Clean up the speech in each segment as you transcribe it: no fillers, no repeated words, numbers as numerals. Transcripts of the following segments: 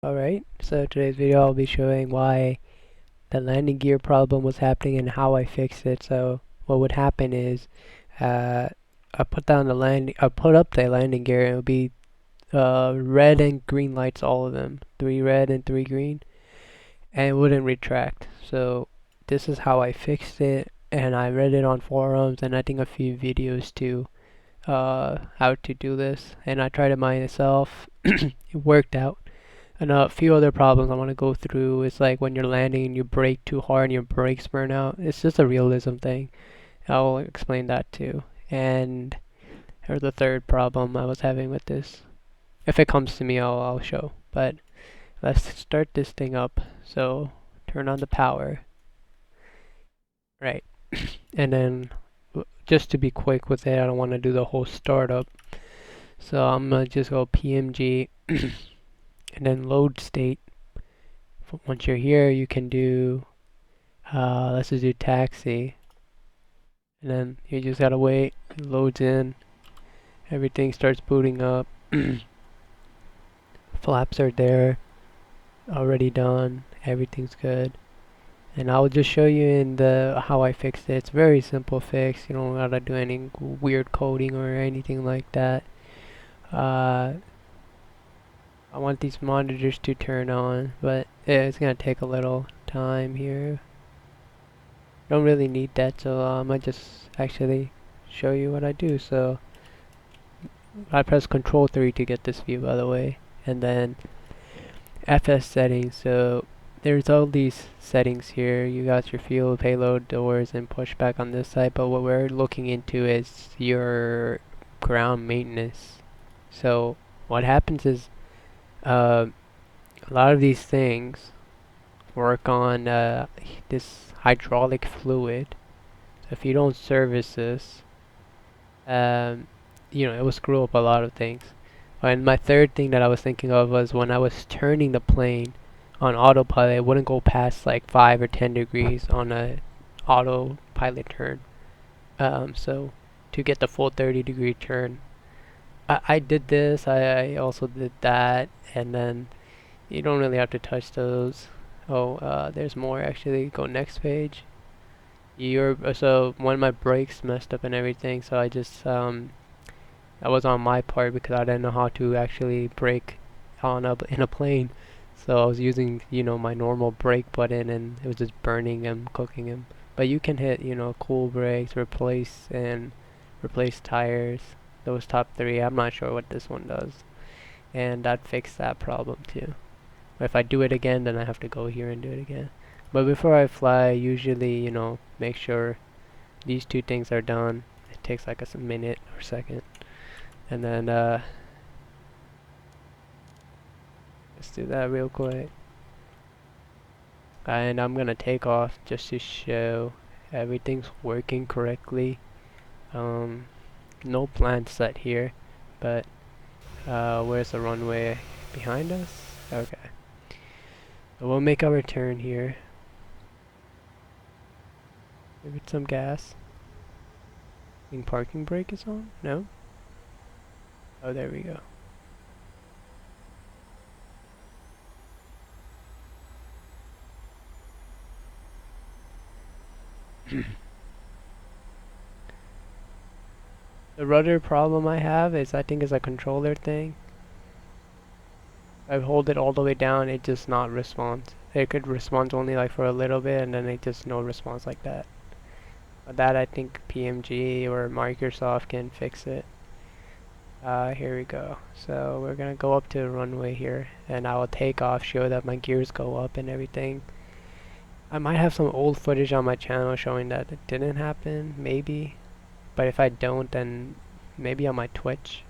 Alright, so today's video I'll be showing why the landing gear problem was happening and how I fixed it. So what would happen is I put up the landing gear and it would be red and green lights, all of them. 3 red and 3 green, and it wouldn't retract. So this is how I fixed it, and I read it on forums and I think a few videos too, how to do this, and I tried it myself. It worked out. And a few other problems I want to go through is like when you're landing and you brake too hard and your brakes burn out. It's just a realism thing. I'll explain that too. And here's the third problem I was having with this. If it comes to me, I'll show. But let's start this thing up. So turn on the power. Right. And then just to be quick with it, I don't want to do the whole startup. So I'm going to just go PMG and then load state. Once you're here, you can do, let's just do taxi. And then you just gotta wait, it loads in, everything starts booting up. Flaps are there, already done, everything's good. And I'll just show you in the how I fixed it. It's a very simple fix, you don't gotta do any weird coding or anything like that. I want these monitors to turn on, but it's gonna take a little time here. Don't really need that, so I might just actually show you what I do. So I press Control 3 to get this view, by the way, and then FS settings. So there's all these settings here. You got your fuel, payload, doors, and pushback on this side, but what we're looking into is your ground maintenance. So what happens is a lot of these things work on this hydraulic fluid. So if you don't service this, you know, it will screw up a lot of things. And my third thing that I was thinking of was when I was turning the plane on autopilot, it wouldn't go past like 5 or 10 degrees on a autopilot turn. So to get the full 30-degree turn, I did this, I also did that, and then you don't really have to touch those. Oh, there's more actually. Go next page. So one of my brakes messed up and everything, so I just that was on my part because I didn't know how to actually brake in a plane. So I was using, you know, my normal brake button and it was just burning him, cooking him. But you can hit, you know, cool brakes, replace tires. Those top 3. I'm not sure what this one does. And that fixed that problem too. If I do it again, then I have to go here and do it again. But before I fly, usually, you know, make sure these 2 things are done. It takes like a minute or second. And then, let's do that real quick. And I'm gonna take off just to show everything's working correctly. No plan set here, but where's the runway behind us? Okay. So we'll make our turn here. Give it some gas. I think parking brake is on? No? Oh, there we go. The rudder problem I have is I think is a controller thing. I hold it all the way down, it just not responds. It could respond only like for a little bit and then it just no response like that. But that I think PMG or Microsoft can fix it. Here we go. So we're gonna go up to the runway here and I will take off, show that my gears go up and everything. I might have some old footage on my channel showing that it didn't happen, maybe. But if I don't, then maybe on my Twitch,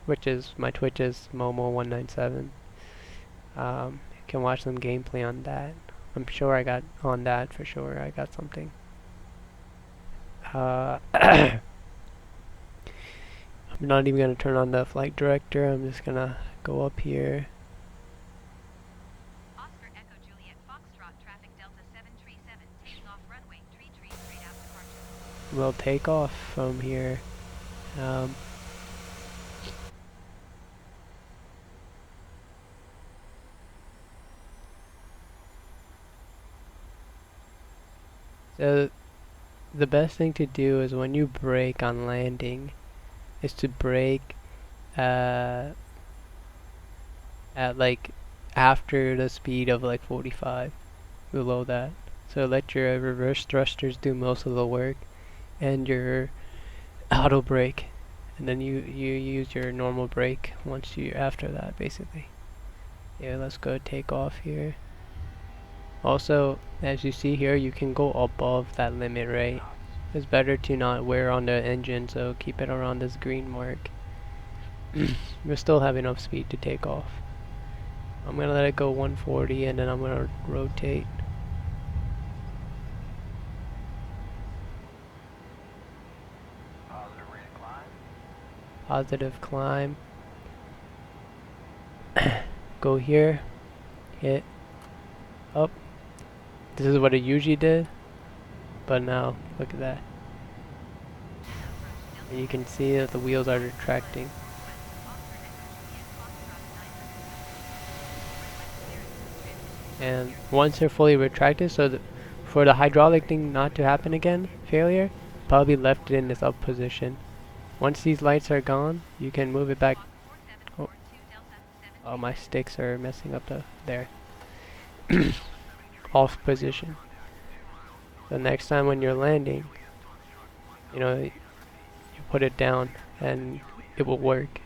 my Twitch is Momo197. You can watch some gameplay on that. I'm sure I got on that for sure. I got something. I'm not even gonna turn on the flight director. I'm just gonna go up here. Oscar Echo Juliet Foxtrot traffic Delta 737 taking off runway 33 straight out departure. We'll take off from here. So the best thing to do is when you brake on landing is to brake uh, at like after the speed of like 45, below that. So let your reverse thrusters do most of the work and your auto brake, and then you use your normal brake once you after that basically. Yeah, let's go take off here. Also, as you see here, you can go above that limit, right? It's better to not wear on the engine, so keep it around this green mark. We'll still have enough speed to take off. I'm gonna let it go 140 and then I'm gonna rotate. Positive climb. Go here. Hit. Up. This is what it usually did. But now, look at that. And you can see that the wheels are retracting. And once they're fully retracted, so for the hydraulic thing not to happen again, failure, probably left it in this up position. Once these lights are gone, you can move it back. Oh, oh my sticks are messing up there. Off position. The next time when you're landing, you put it down and it will work.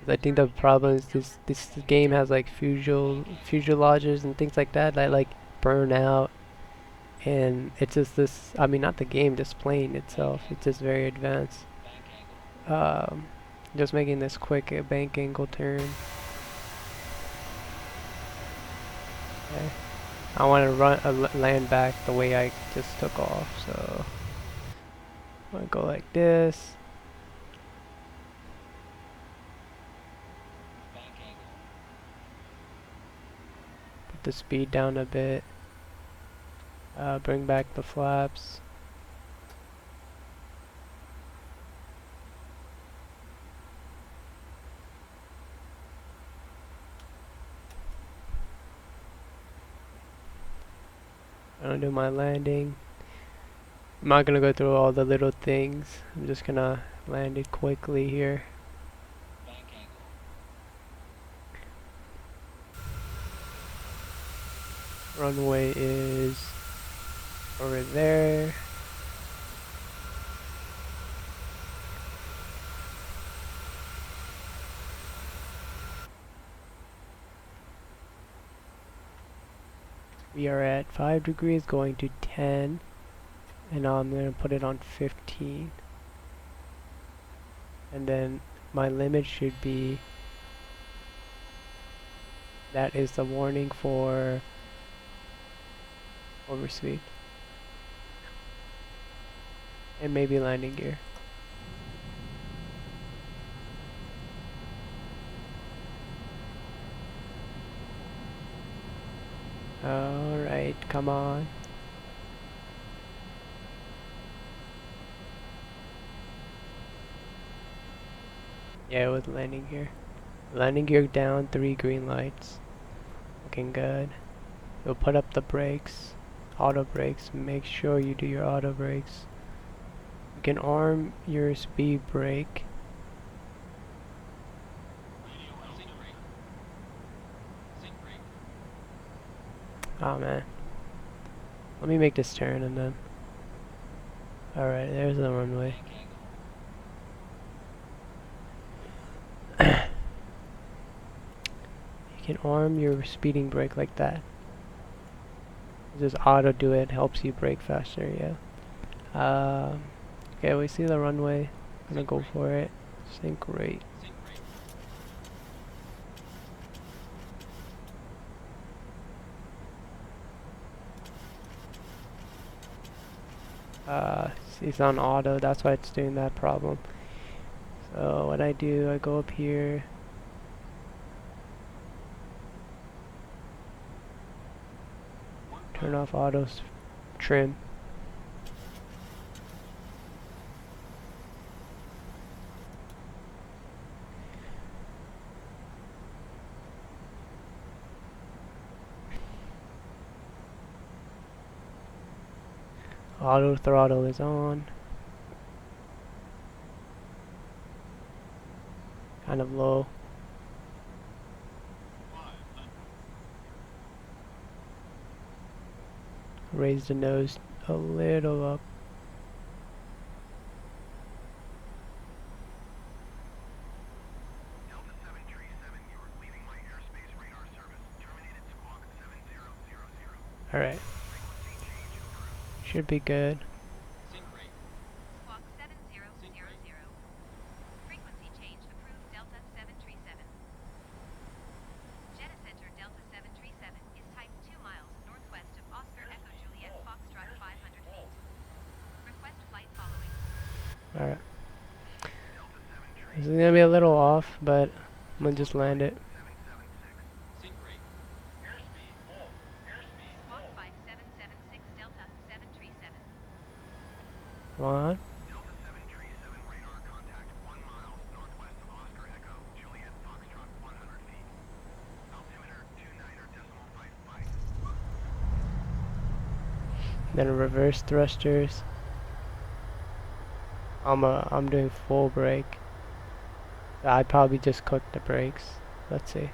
I think the problem is this game has like fuselages and things like that like burn out, and it's just this. I mean, not the game, this plane itself. It's just very advanced. Um, just making this quick bank angle turn. Okay. I want to land back the way I just took off, so I'm gonna go like this. Put the speed down a bit. Bring back the flaps. I'm gonna do my landing. I'm not gonna go through all the little things. I'm just gonna land it quickly here. Runway is over there. We are at 5 degrees going to 10, and now I'm going to put it on 15. And then my limit should be, that is the warning for overspeed. And maybe landing gear. Alright, come on. Yeah, with landing gear. Landing gear down, 3 green lights. Looking good. You'll put up the brakes. Auto brakes. Make sure you do your auto brakes. You can arm your speed brake. Oh man. Let me make this turn and then. Alright, there's the runway. You can arm your speeding brake like that. Just auto do it, helps you brake faster, yeah. Okay, we see the runway. I'm gonna go for it. Sync rate. It's on auto, that's why it's doing that problem. So what I do, I go up here. Turn off auto trim. Auto throttle is on. Kind of low. Raise the nose a little up. Alright. Should be good. Squawk 7000. Frequency change approved Delta 737. Jeddah Center Delta 737 is type 2 miles northwest of Oscar Echo Juliet Foxtrot 500 feet. Request flight following. Alright. This is gonna be a little off, but I'm gonna just land it. Squawk 5776 Delta 737. Come on. Delta 737 radar contact 1 mile northwest of Oscar Echo Juliet Foxtrot 100 feet. Altimeter 29.55. Then reverse thrusters. I'm doing full brake. I probably just cooked the brakes. Let's see.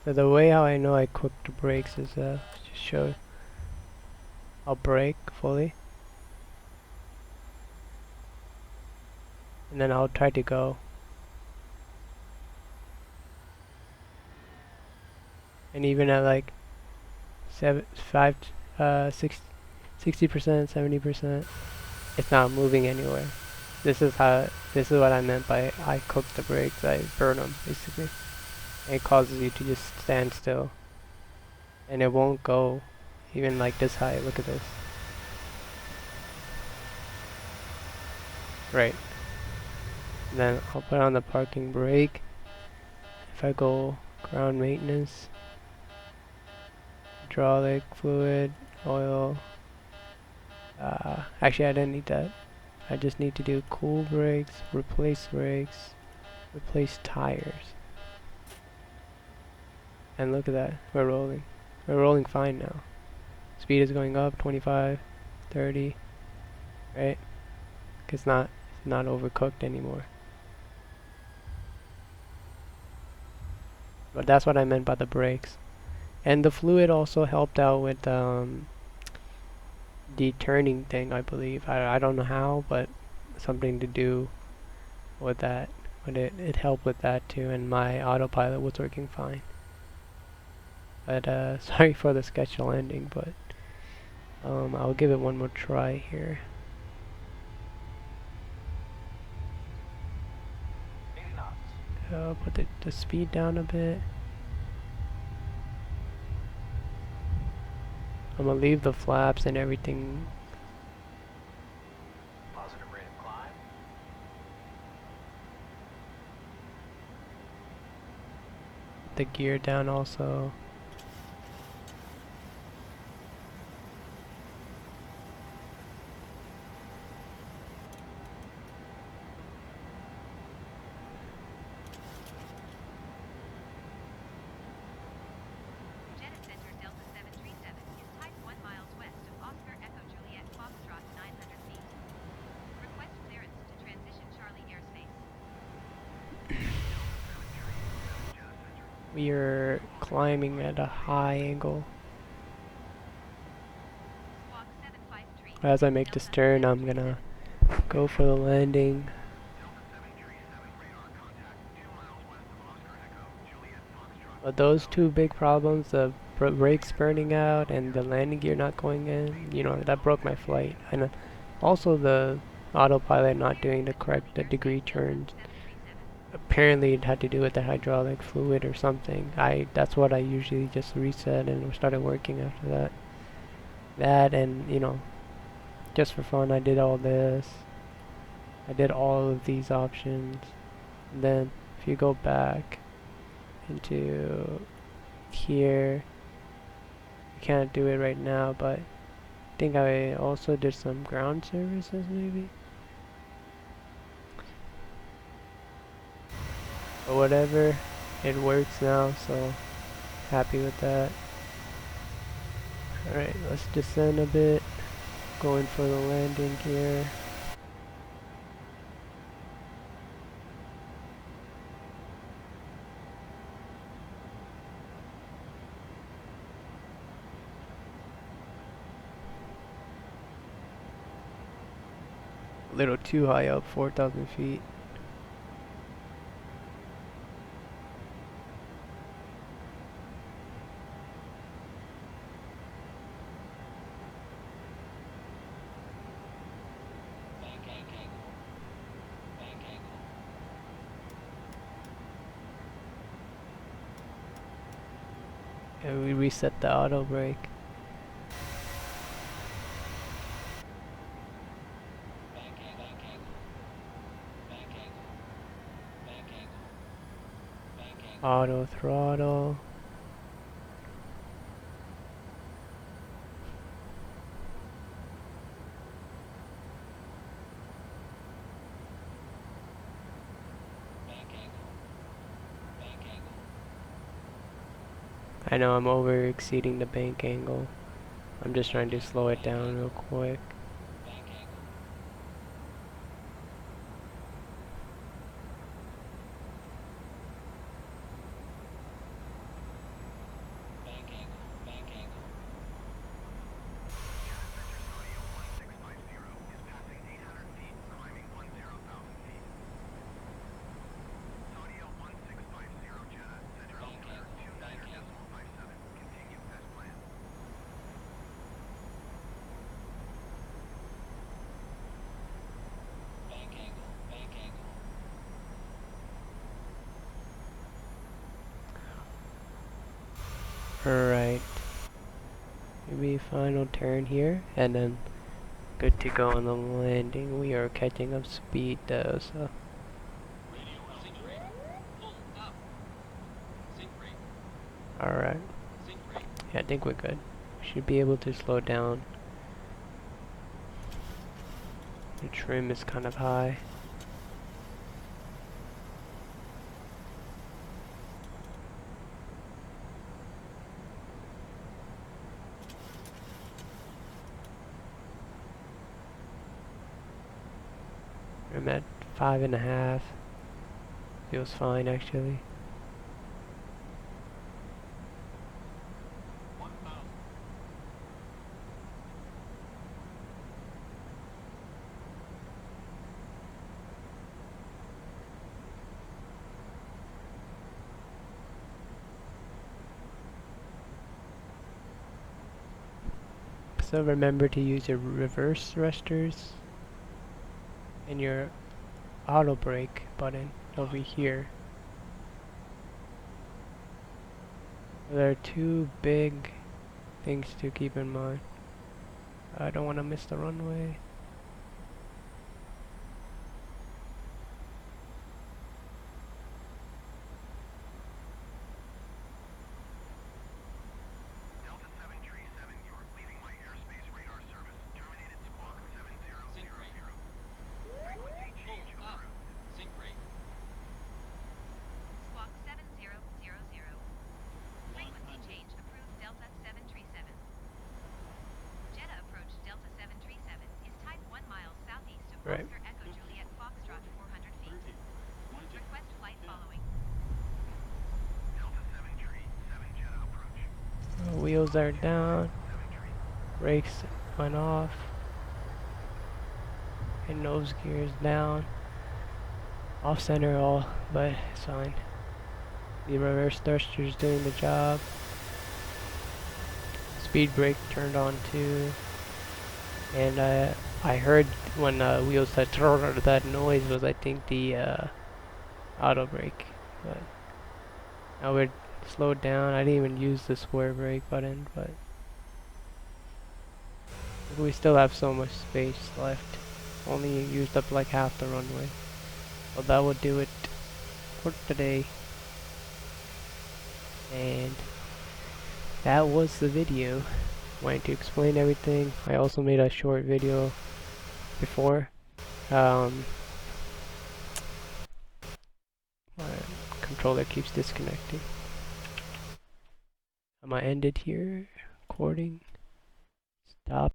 So the way how I know I cooked the brakes is just show. I'll brake fully. And then I'll try to go. And even at like 60%, 70%, it's not moving anywhere. This is what I meant by I cook the brakes. I burn them basically. And it causes you to just stand still, and it won't go even like this high. Look at this. Right. And then I'll put on the parking brake. If I go ground maintenance, hydraulic fluid, oil. Actually, I didn't need that. I just need to do cool brakes, replace tires. And look at that, we're rolling. We're rolling fine now. Speed is going up, 25, 30, right? It's not overcooked anymore. But that's what I meant by the brakes. And the fluid also helped out with the turning thing, I believe. I don't know how, but something to do with that. But it helped with that too, and my autopilot was working fine. But sorry for the sketch landing, but I'll give it one more try here. Put the speed down a bit. I'm gonna leave the flaps and everything. Positive rate of climb. The gear down also. Jeddah Center Delta 737 is type 1 miles west of Oscar Echo Juliet Foxtrot 900 feet. Request clearance to transition Charlie airspace. We are climbing at a high angle. Squawk 753. As I make this turn, I'm gonna go for the landing. But those two big problems, the brakes burning out and the landing gear not going in, that broke my flight. And also the autopilot not doing the correct degree turns. Apparently it had to do with the hydraulic fluid or something. That's what I usually just reset and started working after that. That and, just for fun, I did all this. I did all of these options. And then if you go back into here, you can't do it right now, but I think I also did some ground services maybe. But whatever, it works now, so happy with that. Alright, let's descend a bit. Going for the landing gear. A little too high up, 4,000 feet. And we reset the auto brake. Auto throttle. I know I'm over exceeding the bank angle. I'm just trying to slow it down real quick. Alright. Maybe final turn here, and then good to go on the landing. We are catching up speed though, so. Alright. Yeah, I think we're good. We should be able to slow down. The trim is kind of high. I'm at 5.5. Feels fine actually. So remember to use your reverse thrusters and your auto brake button over here. There are two big things to keep in mind. I don't want to miss the runway. Squawk 7000. Frequency change approved Delta 737. Jeddah approach Delta 737 is type 1 miles southeast of Right. Oscar Echo Juliet Foxtrot 400 feet. Request flight following. Delta 737 Jeddah approach. Wheels are down. Brakes went off. And nose gear is down. Off center all, but it's fine. The reverse thruster is doing the job. Speed brake turned on too. And I heard when wheels said that noise was, I think, the auto brake. But now we're slowed down. I didn't even use the square brake button, but we still have so much space left. Only used up like half the runway. Well, that will do it for today. And that was the video. Wanted to explain everything. I also made a short video before. controller keeps disconnecting. I'm gonna end it here. Recording. Stop.